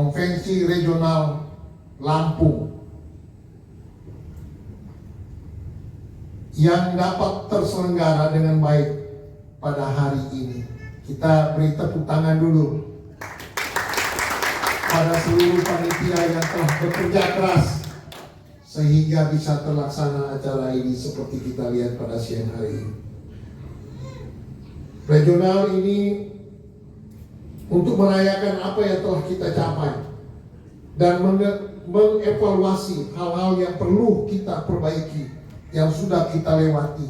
Konvensi Regional Lampung yang dapat terselenggara dengan baik pada hari ini. Kita beri tepuk tangan dulu pada seluruh panitia yang telah bekerja keras sehingga bisa terlaksana acara ini seperti kita lihat pada siang hari ini. Regional ini untuk merayakan apa yang telah kita capai dan mengevaluasi hal-hal yang perlu kita perbaiki yang sudah kita lewati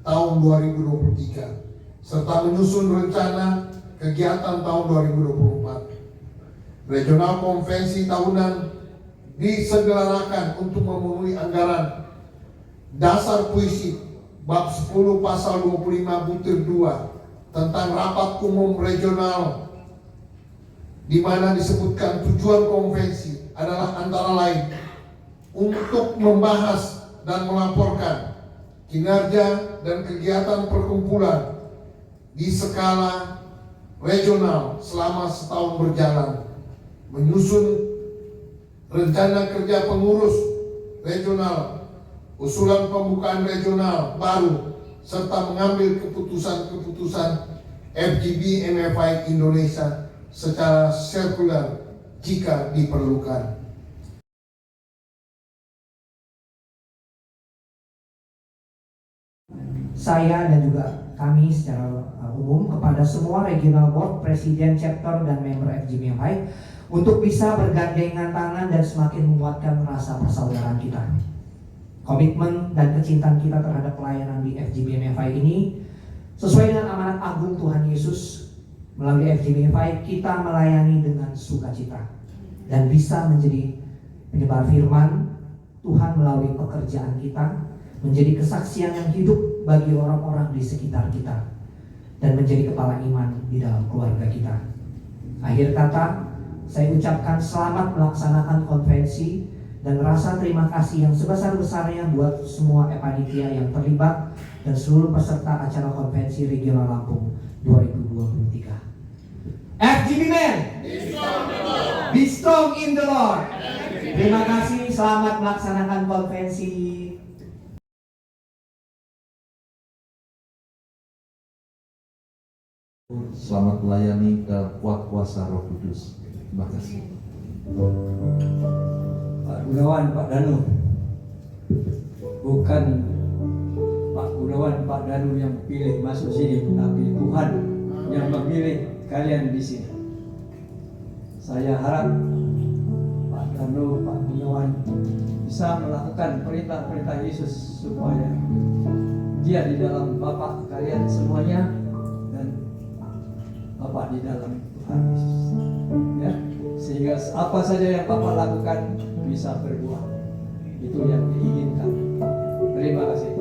tahun 2023 serta menyusun rencana kegiatan tahun 2024. Regional konvensi tahunan diselenggarakan untuk memenuhi anggaran dasar puisi bab 10 pasal 25 butir 2 tentang rapat umum regional, di mana disebutkan tujuan konvensi adalah antara lain untuk membahas dan melaporkan kinerja dan kegiatan perkumpulan di skala regional selama setahun berjalan, menyusun rencana kerja pengurus regional, usulan pembukaan regional baru, serta mengambil keputusan-keputusan FGB MFI Indonesia secara sirkular jika diperlukan. Saya dan juga kami secara umum kepada semua regional board, presiden, chapter, dan member FGB MFI untuk bisa bergandengan tangan dan semakin menguatkan rasa persaudaraan kita. Komitmen dan kecintaan kita terhadap pelayanan di FGB MFI ini sesuai dengan amanat agung Tuhan Yesus. Melalui FGB MFI kita melayani dengan sukacita dan bisa menjadi penyebar firman Tuhan melalui pekerjaan kita, menjadi kesaksian yang hidup bagi orang-orang di sekitar kita, dan menjadi kepala iman di dalam keluarga kita. Akhir kata, saya ucapkan selamat melaksanakan konvensi dan rasa terima kasih yang sebesar-besarnya buat semua panitia yang terlibat dan seluruh peserta acara konvensi regional Lampung 2023. FGB Men, be strong in the Lord. Terima kasih, selamat melaksanakan konvensi. Selamat melayani dalam kuat kuasa Roh Kudus. Terima kasih. Pak Gunawan, Pak Danu, bukan Pak Gunawan, Pak Danu yang pilih masuk sini, tapi Tuhan yang memilih kalian di sini. Saya harap Pak Danu, Pak Gunawan bisa melakukan perintah-perintah Yesus supaya dia di dalam Bapak kalian semuanya dan Bapak di dalam Tuhan Yesus. Ya, sehingga apa saja yang Bapak lakukan bisa berbuah. Itu yang diinginkan. Terima kasih.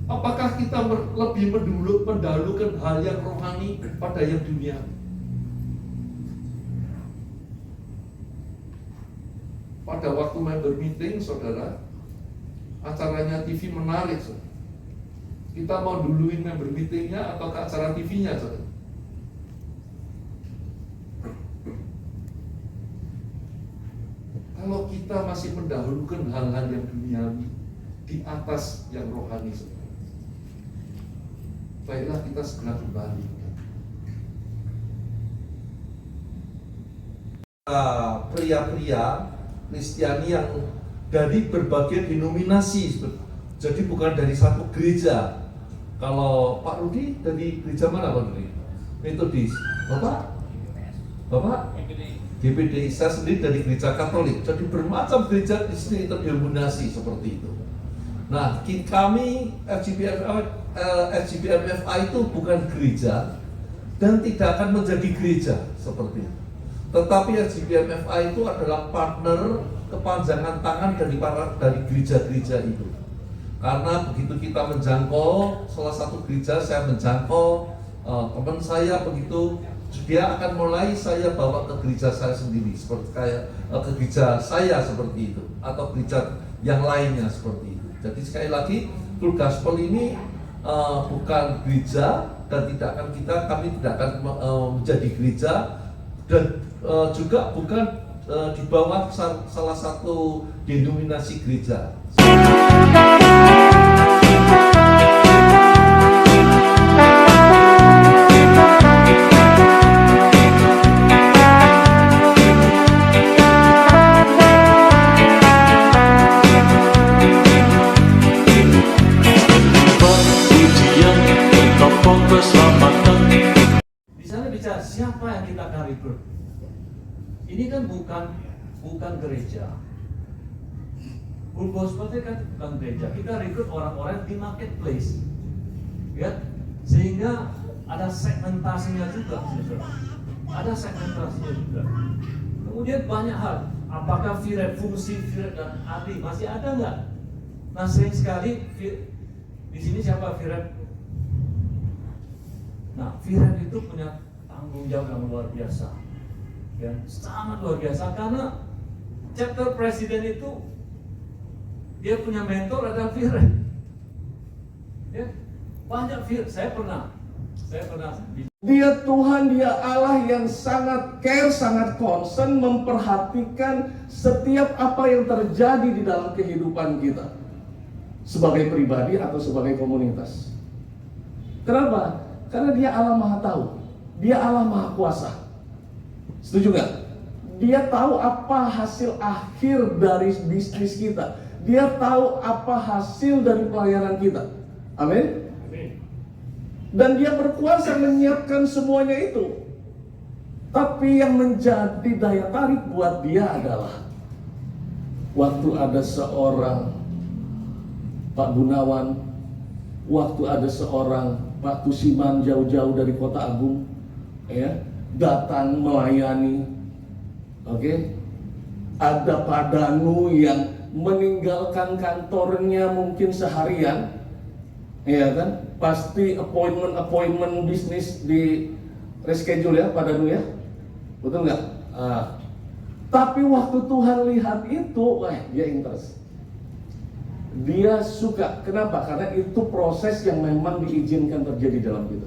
Apakah kita lebih mendahulukan hal yang rohani pada yang dunia? Pada waktu member meeting, saudara, acaranya TV menarik, saudara. Kita mau duluin member meetingnya atau ke acara TV-nya, saudara? Kalau kita masih mendahulukan hal-hal yang duniawi di atas yang rohani, saudara, baiklah kita segera kembali. Pria-pria Kristiani yang dari berbagai denominasi, jadi bukan dari satu gereja. Kalau Pak Rudi dari gereja mana, Pak Rudi? Metodis. Bapak? GPDI. Saya sendiri dari gereja Katolik. Jadi bermacam gereja di sini terdenominasi seperti itu. Nah, kami FGBMFI itu bukan gereja dan tidak akan menjadi gereja seperti itu. Tetapi FGBMFI itu adalah partner kepanjangan tangan dari gereja-gereja itu. Karena begitu kita menjangkau salah satu gereja, saya menjangkau teman saya begitu, dia akan mulai saya bawa ke gereja saya sendiri, seperti kayak ke gereja saya seperti itu, atau gereja yang lainnya seperti itu. Jadi sekali lagi, Full Gospel ini bukan gereja, dan kami tidak akan menjadi gereja, dan juga bukan di bawah salah satu denominasi gereja. Di sana bicara siapa yang kita akan rekrut. Ini kan bukan gereja. Full Gospel itu kan bukan gereja. Kita rekrut orang-orang di marketplace, ya, sehingga ada segmentasinya juga, saudara. Ada segmentasinya juga. Kemudian banyak hal. Apakah fungsi Firep dan Adi masih ada nggak? Nah, sering sekali di sini siapa Firep? Nah, Firep itu punya tanggung jawab yang luar biasa, ya, sangat luar biasa, karena chapter presiden itu dia punya mentor adalah Firep, ya, banyak Firep. Saya pernah Dia Tuhan, dia Allah yang sangat care, sangat concern, memperhatikan setiap apa yang terjadi di dalam kehidupan kita sebagai pribadi atau sebagai komunitas. Kenapa? Karena dia Allah Maha Tahu, dia Allah Maha Kuasa. Setuju nggak? Dia tahu apa hasil akhir dari bisnis kita. Dia tahu apa hasil dari pelayanan kita. Amin. Dan dia berkuasa menyiapkan semuanya itu. Tapi yang menjadi daya tarik buat dia adalah waktu ada seorang Pak Gunawan, waktu ada seorang Pak Tusiman jauh-jauh dari Kota Agung, ya, datang melayani. Oke. Ada Pak Danu yang meninggalkan kantornya mungkin seharian, ya kan? Pasti appointment bisnis di reschedule ya, Pak Danu ya, betul nggak? Tapi waktu Tuhan lihat itu, dia interest, dia suka. Kenapa? Karena itu proses yang memang diizinkan terjadi dalam kita.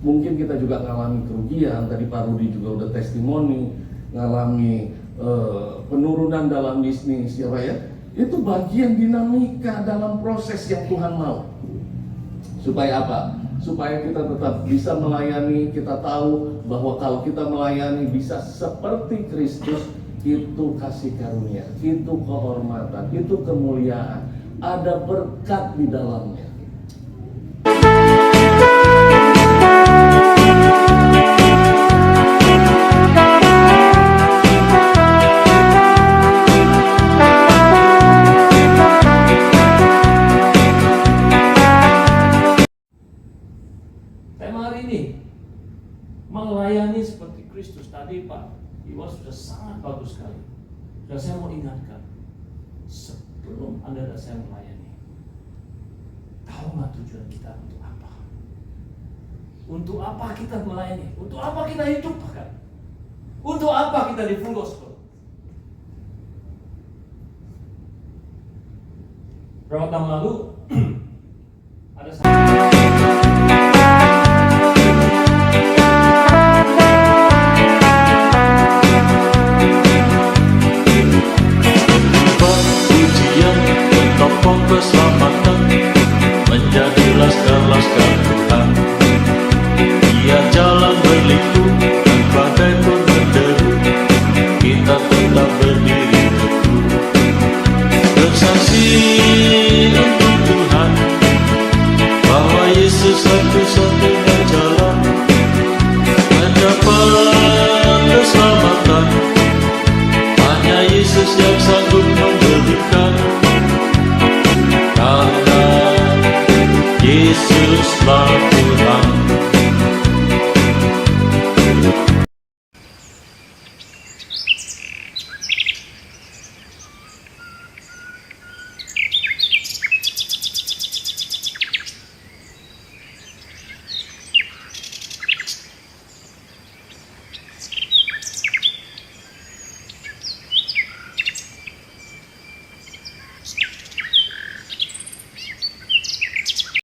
Mungkin kita juga ngalami kerugian. Tadi Pak Rudi juga udah testimoni, ngalami penurunan dalam bisnis, ya Pak ya. Itu bagian dinamika dalam proses yang Tuhan mau. Supaya apa? Supaya kita tetap bisa melayani. Kita tahu bahwa kalau kita melayani bisa seperti Kristus, itu kasih karunia, itu kehormatan, itu kemuliaan, ada berkat di dalamnya. tema hari ini melayani seperti Kristus. Tadi Pak Iwan sudah sangat bagus sekali. Dan saya mau ingatkan, sebelum Anda dan saya melayani, tahu nggak tujuan kita untuk apa? Untuk apa kita melayani? Untuk apa kita hidup bahkan? Untuk apa kita di Full Gospel? Berapa tahun lalu